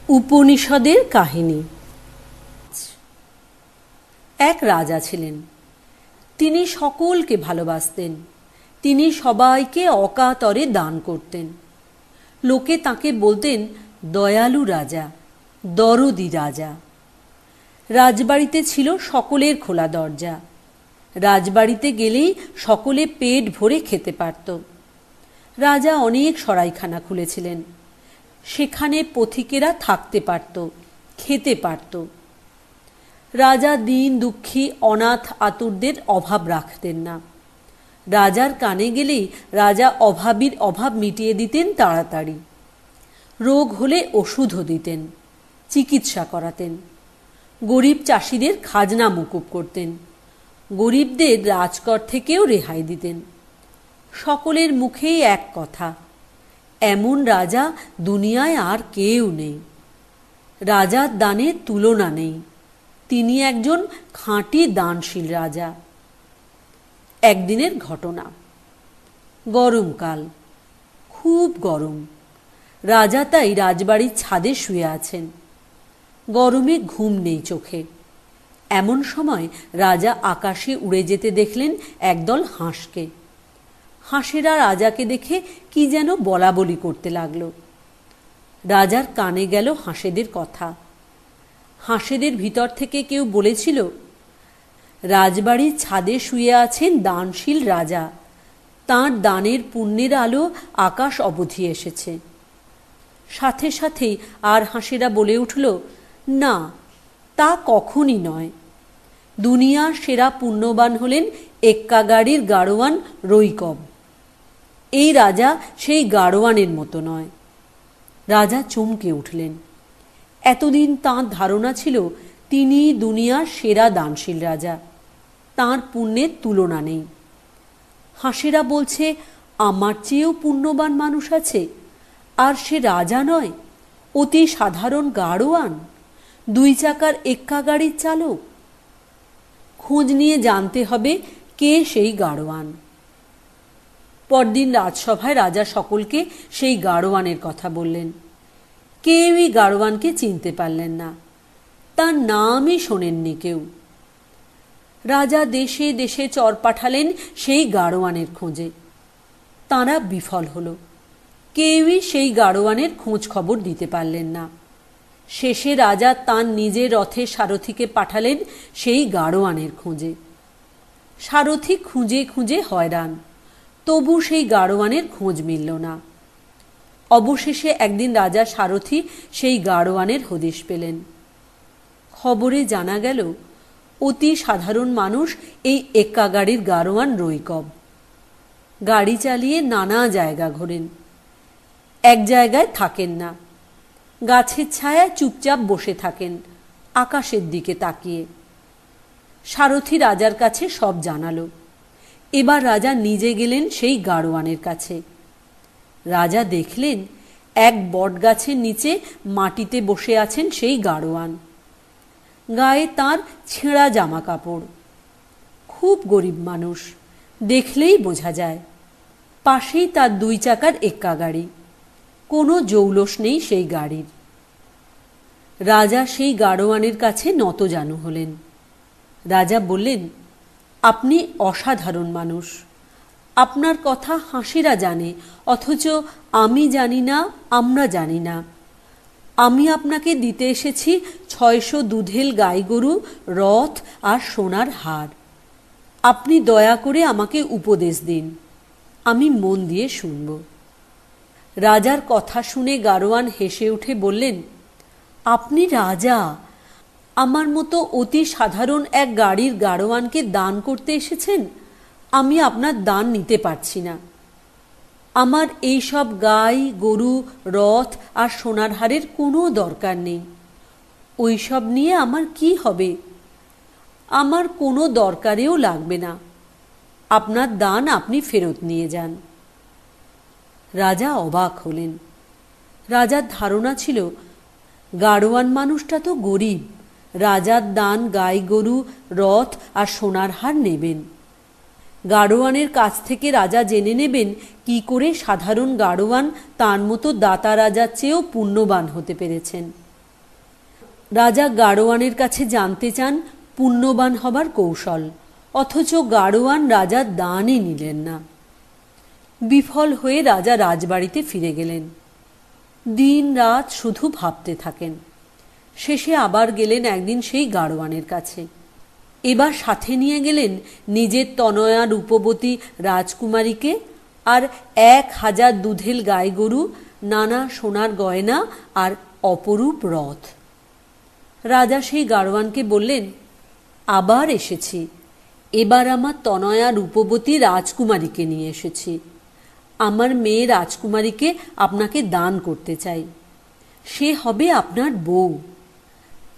উপনিষদের কাহিনী। এক রাজা ছিলেন। তিনি সকলকে ভালোবাসতেন। তিনি সবাইকে অকাতরে দান করতেন। লোকে তাকে বলতেন দয়ালু রাজা, দরদি রাজা। রাজবাড়িতে ছিল সকলের খোলা দরজা। রাজবাড়িতে গেলেই সকলে পেট ভরে খেতে পারত। রাজা অনেক সরাইখানা খুলেছিলেন। সেখানে পথিকেরা থাকতে পারত, খেতে পারত। রাজা দীন দুঃখী অনাথ আতুরদের অভাব রাখতেন না। রাজার কানে গেলেই রাজা অভাবীর অভাব মিটিয়ে দিতেন তাড়াতাড়ি। রোগ হলে ওষুধও দিতেন, চিকিৎসা করাতেন। গরিব চাষিদের খাজনা মকুব করতেন। গরিবদের রাজকর থেকেও রেহাই দিতেন। সকলের মুখেই এক কথা, এমন রাজা দুনিয়ায় আর কেউ নেই। রাজার দানের তুলনা নেই। তিনি একজন খাঁটি দানশীল রাজা। একদিনের ঘটনা। গরমকাল, খুব গরম। রাজা তাই রাজবাড়ির ছাদে শুয়ে আছেন। গরমে ঘুম নেই চোখে। এমন সময় রাজা আকাশে উড়ে যেতে দেখলেন একদল হাঁসকে। হাঁসেরা রাজাকে দেখে কি যেন বলা বলি করতে লাগল। রাজার কানে গেল হাঁসেদের কথা। হাঁসেদের ভিতর থেকে কেউ বলেছিল, রাজবাড়ির ছাদে শুয়ে আছেন দানশীল রাজা, তাঁর দানের পুণ্যের আলো আকাশ অবধি এসেছে। সাথে সাথেই আর হাঁসেরা বলে উঠল, না, তা কখনই নয়। দুনিয়ার সেরা পুণ্যবান হলেন এক্কাগাড়ির গাড়োয়ান রৈকব। এই রাজা সেই গাড়োয়ানের মতো নয়। রাজা চমকে উঠলেন। এতদিন তাঁর ধারণা ছিল তিনি দুনিয়ার সেরা দানশীল রাজা, তাঁর পুণ্যের তুলনা নেই। হাঁসেরা বলছে, আমার চেয়েও পুণ্যবান মানুষ আছে, আর সে রাজা নয়, অতি সাধারণ গাড়োয়ান, 2 চাকার এক্কা গাড়ির চালক। খোঁজ নিয়ে জানতে হবে কে সেই গাড়োয়ান। পরদিন রাজসভায় রাজা সকলকে সেই গাড়োয়ানের কথা বললেন। কেউই গাড়োয়ানকে চিনতে পারলেন না। তার নামই শোনেননি কেউ। রাজা দেশে দেশে চর পাঠালেন সেই গাড়োয়ানের খোঁজে। তাঁরা বিফল হল। কেউই সেই গাড়োয়ানের খোঁজ খবর দিতে পারলেন না। শেষে রাজা তাঁর নিজের রথের সারথিকে পাঠালেন সেই গাড়োয়ানের খোঁজে। সারথি খুঁজে খুঁজে হয়রান, তবু সেই গাড়োয়ানের খোঁজ মিলল না। অবশেষে একদিন রাজা সারথি সেই গাড়োয়ানের হদিশ পেলেন। খবরে জানা গেল অতি সাধারণ মানুষ এই এক্কা গাড়ির গাড়োয়ান রৈকব। গাড়ি চালিয়ে নানা জায়গা ঘোরেন, এক জায়গায় থাকেন না। গাছের ছায়ায় চুপচাপ বসে থাকেন, আকাশের দিকে তাকিয়ে। সারথি রাজার কাছে সব জানালো। এবার রাজা নিজে গেলেন সেই গাড়োয়ানের কাছে। রাজা দেখলেন এক বট গাছের নিচে মাটিতে বসে আছেন সেই গাড়োয়ান। গায়ে তাঁর ছেঁড়া জামা কাপড়। খুব গরিব মানুষ, দেখলেই বোঝা যায়। পাশেই তার 2 চাকার এক্কা গাড়ি। কোনো জৌলস নেই সেই গাড়ির। রাজা সেই গাড়োয়ানের কাছে নতজানু হলেন। রাজা বললেন, আপনি অসাধারণ মানুষ। আপনার কথা হাঁসেরা জানে, অথচ আমি জানি না, আমরা জানি না। আমি আপনাকে দিতে এসেছি 600 দুধেল গাই গরু, রথ আর সোনার হার। আপনি দয়া করে আমাকে উপদেশ দিন, আমি মন দিয়ে শুনব। রাজার কথা শুনে গাড়োয়ান হেসে উঠে বললেন, আপনি রাজা, আমার মতো অতি সাধারণ এক গাড়ির গাড়োয়ানকে দান করতে এসেছেন। আমি আপনার দান নিতে পারছি না। আমার এই সব গাই গরু, রথ আর সোনার হারের কোনো দরকার নেই। ওই সব নিয়ে আমার কি হবে? আমার কোনো দরকারেও লাগবে না। আপনার দান আপনি ফেরত নিয়ে যান। রাজা অবাক হলেন। রাজার ধারণা ছিল গাড়োয়ান মানুষটা তো গরিব, রাজার দান গাই গরু, রথ আর সোনার হার নেবেন। গাড়োয়ানের কাছ থেকে রাজা জেনে নেবেন কি করে সাধারণ গাড়োয়ান তার মতো দাতা রাজার চেয়েও পুণ্যবান হতে পেরেছেন। রাজা গাড়োয়ানের কাছে জানতে চান পুণ্যবান হবার কৌশল, অথচ গাড়োয়ান রাজার দানই নিলেন না। বিফল হয়ে রাজা রাজবাড়িতে ফিরে গেলেন। দিন রাত শুধু ভাবতে থাকেন। শেষে আবার গেলেন একদিন সেই গাড়োয়ানের কাছে। এবার সাথে নিয়ে গেলেন নিজের তনয়া রূপবতী রাজকুমারীকে আর 1000 দুধেল গাই গরু, নানা সোনার গয়না আর অপরূপ রথ। রাজা সেই গাড়োয়ানকে বললেন, আবার এসেছি, এবার আমার তনয়া রূপবতী রাজকুমারীকে নিয়ে এসেছি। আমার মেয়ে রাজকুমারীকে আপনাকে দান করতে চাই। সে হবে আপনার বউ।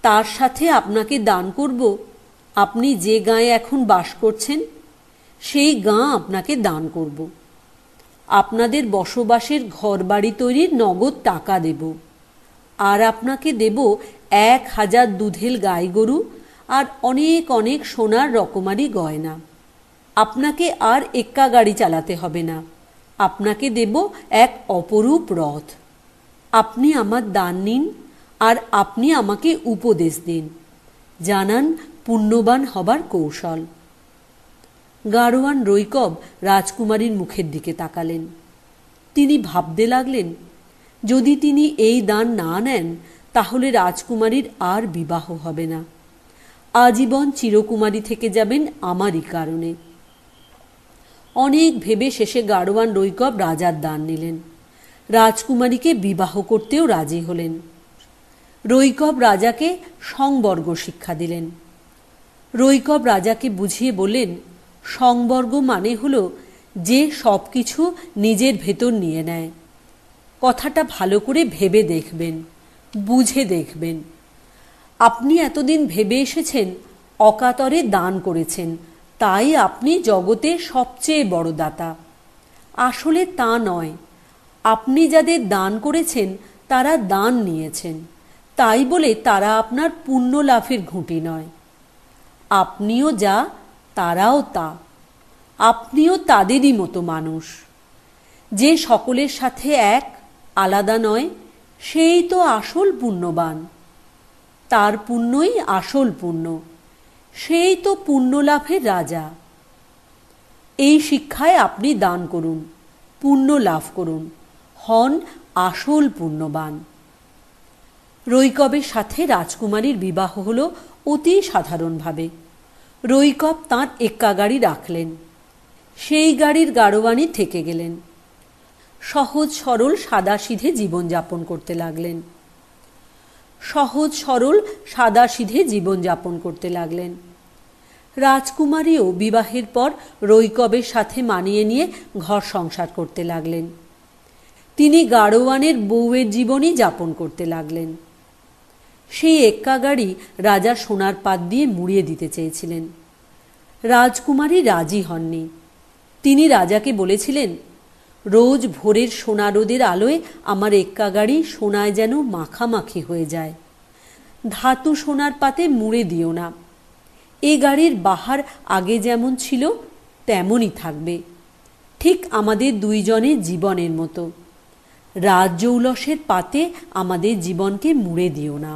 তার সাথে আপনাকে দান করব আপনি যে গাঁয়ে এখন বাস করছেন সেই গাঁ আপনাকে দান করব। আপনাদের বসবাসের ঘরবাড়ি তৈরির নগদ টাকা দেব, আর আপনাকে দেব 1000 দুধেল গাই গরু আর অনেক অনেক সোনার রকমারি গয়না। আপনাকে আর এক্কা গাড়ি চালাতে হবে না, আপনাকে দেব এক অপরূপ রথ। আপনি আমার দান নিন আর আপনি আমাকে উপদেশ দিন, জানান পুণ্যবান হবার কৌশল। গাড়োয়ান রৈকব রাজকুমারীর মুখের দিকে তাকালেন। তিনি ভাবতে লাগলেন, যদি তিনি এই দান না নেন তাহলে রাজকুমারীর আর বিবাহ হবে না। আজীবন চিরকুমারী থেকে যাবেন আমারই কারণে। অনেক ভেবে শেষে গাড়োয়ান রৈকব রাজার দান নিলেন। রাজকুমারীকে বিবাহ করতেও রাজি হলেন। রৈকব রাজাকে সংবর্গ শিক্ষা দিলেন। রৈকব রাজাকে বুঝিয়ে বললেন, সংবর্গ মানে হলো যে সব কিছু নিজের ভেতর নিয়ে নেয়। কথাটা ভালো করে ভেবে দেখবেন, বুঝে দেখবেন। আপনি এতদিন ভেবে এসেছেন অকাতরে দান করেছেন, তাই আপনি জগতের সবচেয়ে বড় দাতা। আসলে তা নয়। আপনি যাদের দান করেছেন তারা দান নিয়েছেন, তাই বলে তারা আপনার পুণ্য লাভের ঘুঁটি নয়। আপনিও যা, তারাও তা। আপনিও তাদেরই মতো মানুষ। যে সকলের সাথে এক, আলাদা নয়, সেই তো আসল পুণ্যবান। তার পুণ্যই আসল পুণ্য, সেই তো পুণ্য লাভের রাজা। এই শিক্ষায় আপনি দান করুন, পুণ্য লাভ করুন, হন আসল পুণ্যবান। রৈকবের সাথে রাজকুমারীর বিবাহ হল অতি সাধারণভাবে। রৈকব তাঁর এক্কা গাড়ি রাখলেন। সেই গাড়ির গাড়োয়ানই থেকে গেলেন। সহজ সরল সাদাসিধে জীবনযাপন করতে লাগলেন। সহজ সরল সাদাসিধে জীবনযাপন করতে লাগলেন। রাজকুমারীও বিবাহের পর রৈকবের সাথে মানিয়ে নিয়ে ঘর সংসার করতে লাগলেন। তিনি গাড়োয়ানের বউয়ের জীবনই যাপন করতে লাগলেন। সেই এক্কা গাড়ি রাজা সোনার পাত দিয়ে মুড়িয়ে দিতে চেয়েছিলেন। রাজকুমারী রাজি হননি। তিনি রাজাকে বলেছিলেন, রোজ ভোরের সোনা রোদের আলোয় আমার এক্কা গাড়ি সোনায় যেন মাখামাখি হয়ে যায়। ধাতু সোনার পাতে মুড়ে দিও না। এ গাড়ির বাহার আগে যেমন ছিল তেমনই থাকবে, ঠিক আমাদের দুইজনের জীবনের মতো। রাজজৌলসের পাতে আমাদের জীবনকে মুড়ে দিও না।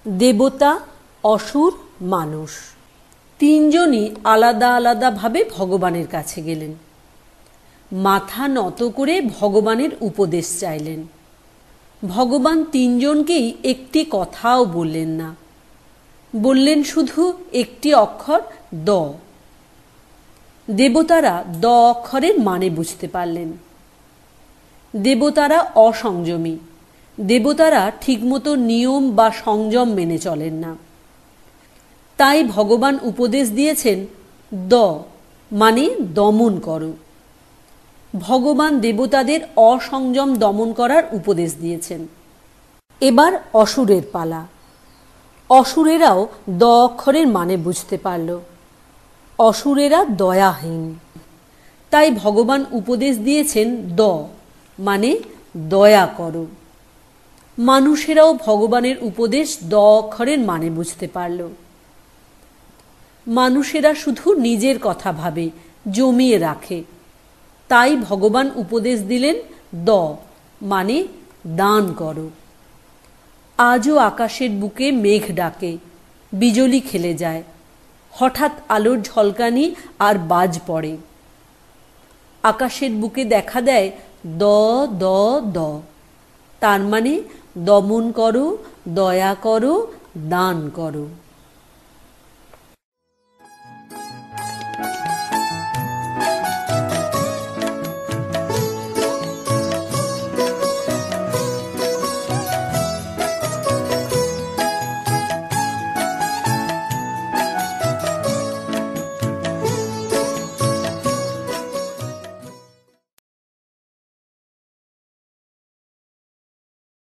দেবতা, অসুর, মানুষ তিনজনই আলাদা আলাদাভাবে ভগবানের কাছে গেলেন। মাথা নত করে ভগবানের উপদেশ চাইলেন। ভগবান তিনজনকেই একটি কথাও বললেন না, বললেন শুধু একটি অক্ষর দ। দেবতারা দ অক্ষরের মানে বুঝতে পারলেন। দেবতারা অসংযমী। দেবতারা ঠিকমতো নিয়ম বা সংযম মেনে চলেন না। তাই ভগবান উপদেশ দিয়েছেন দ মানে দমন করো। ভগবান দেবতাদের অসংযম দমন করার উপদেশ দিয়েছেন। এবার অসুরের পালা। অসুরেরাও দ অক্ষরের মানে বুঝতে পারল। অসুরেরা দয়াহীন। তাই ভগবান উপদেশ দিয়েছেন দ, মানে দয়া করো। মানুষেরাও ভগবানের উপদেশ দ অক্ষরের মানে বুঝতে পারল। মানুষেরা শুধু নিজের কথা ভাবে, জমিয়ে রাখে, তাই ভগবান উপদেশ দিলেন দ, মানে দান করো। আজও আকাশের বুকে মেঘ ডাকে, বিজলি খেলে যায়, হঠাৎ আলোর ঝলকানি আর বাজ পড়ে। আকাশের বুকে দেখা দেয় দ দ দ, তার মানে দমন করো, দয়া করো, দান করো।